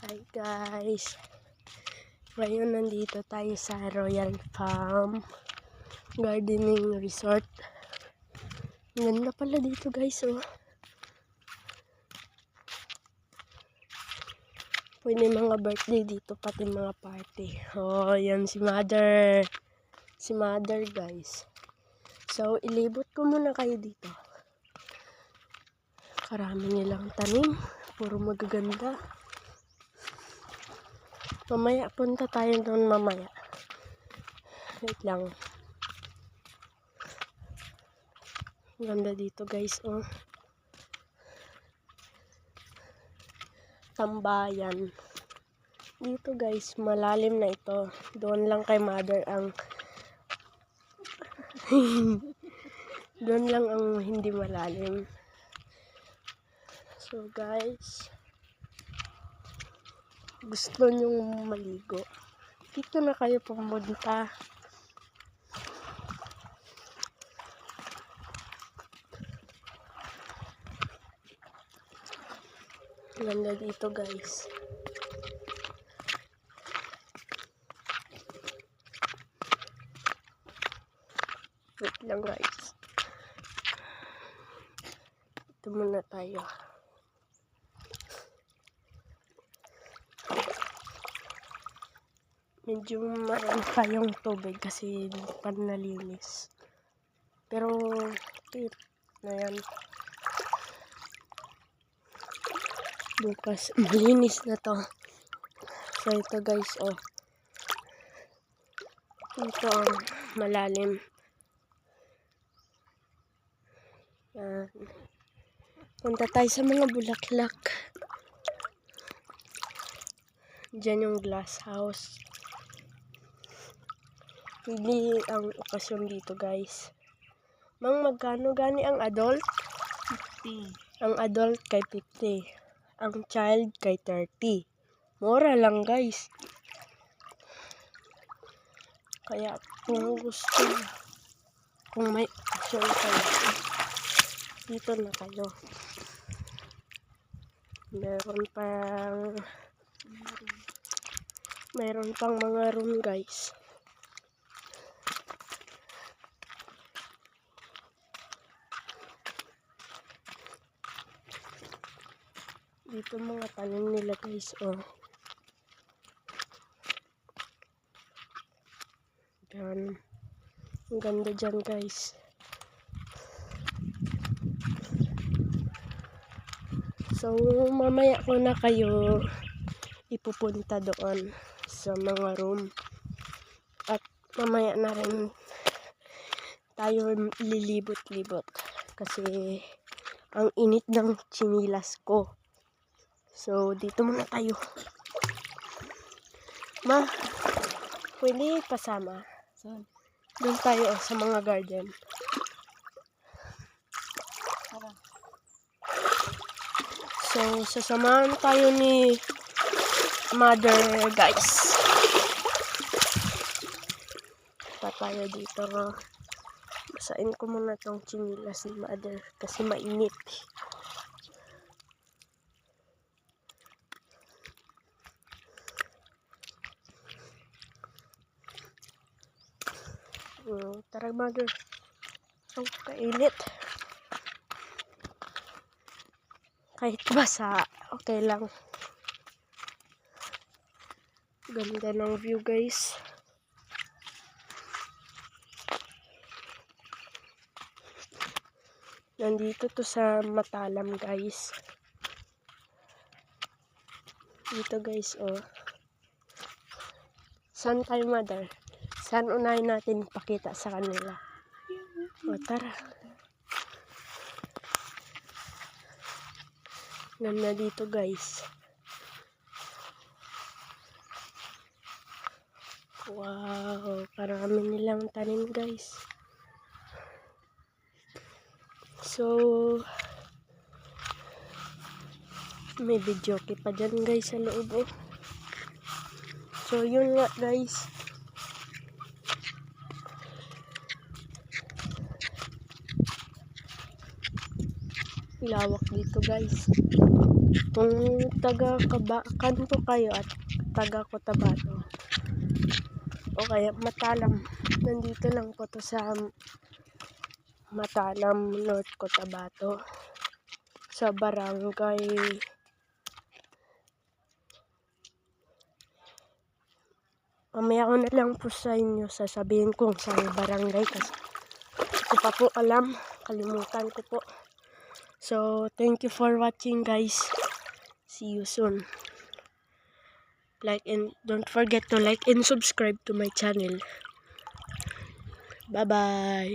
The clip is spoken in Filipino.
Hi guys, ngayon nandito tayo sa Royal Palm Gardening Resort. Ganda pala dito guys, oh. Pwede mga birthday dito, pati mga party. Oh, yan si mother. Si mother guys. So, ilibot ko muna kayo dito. Karami nilang tanim, puro magaganda. Mamaya, punta tayo doon mamaya. Wait lang. Ganda dito guys, oh. Tambayan. Dito guys, malalim na ito. Doon lang kay mother ang doon lang ang hindi malalim. So guys, gusto nyong maligo, dito na kayo pumunta. Ganda dito guys. Wait lang guys. Ito muna tayo. Medyo marami pa yung tubig kasi panalinis. Pero tip na yan. Bukas malinis na to. So ito guys, oh. Ito ang malalim. Yan. Punta tayo sa mga bulaklak. Diyan yung glass house. Hindi ang okasyon dito guys. Magkano gani ang adult? 50. Ang adult kay 50. Ang child kay 30. Mura lang guys. Kaya kung gusto, kung may okasyon kayo, dito na kayo. Meron pang mga room guys. Dito mga tanim nila guys, oh. Yan. Ang ganda dyan guys. So mamaya ko na kayo ipupunta doon sa mga room. At mamaya na rin tayo lilibot-libot. Kasi ang init ng chinilas ko. So, dito muna tayo. Ma, pwede pasama. Doon tayo sa mga garden. So, sasamahan tayo ni mother guys. Pa tayo dito. Basain ko muna tong chinilas ni mother kasi mainit. Tara mother. Ang kainit. Kahit basa, okay lang. Ganda ng view guys. Nandito to sa Matalam guys. Dito guys, oh. Saan tayo mother? Saan unahin natin pakita sa kanila? O tara. Ganda dito guys. Wow, karami nilang tanim guys. So, may video pa dyan guys sa loob, oh. So, yun nga guys. Lawak dito guys. Kung taga Kanto kayo at taga Cotabato o kaya Matalam, nandito lang po to sa Matalam, North Cotabato, sa barangay mamaya ko na lang po sa inyo sasabihin kung saan barangay kasi ko pa po alam, kalimutan ko po. So thank you for watching guys, see you soon. Like and don't forget to like and subscribe to my channel. Bye bye.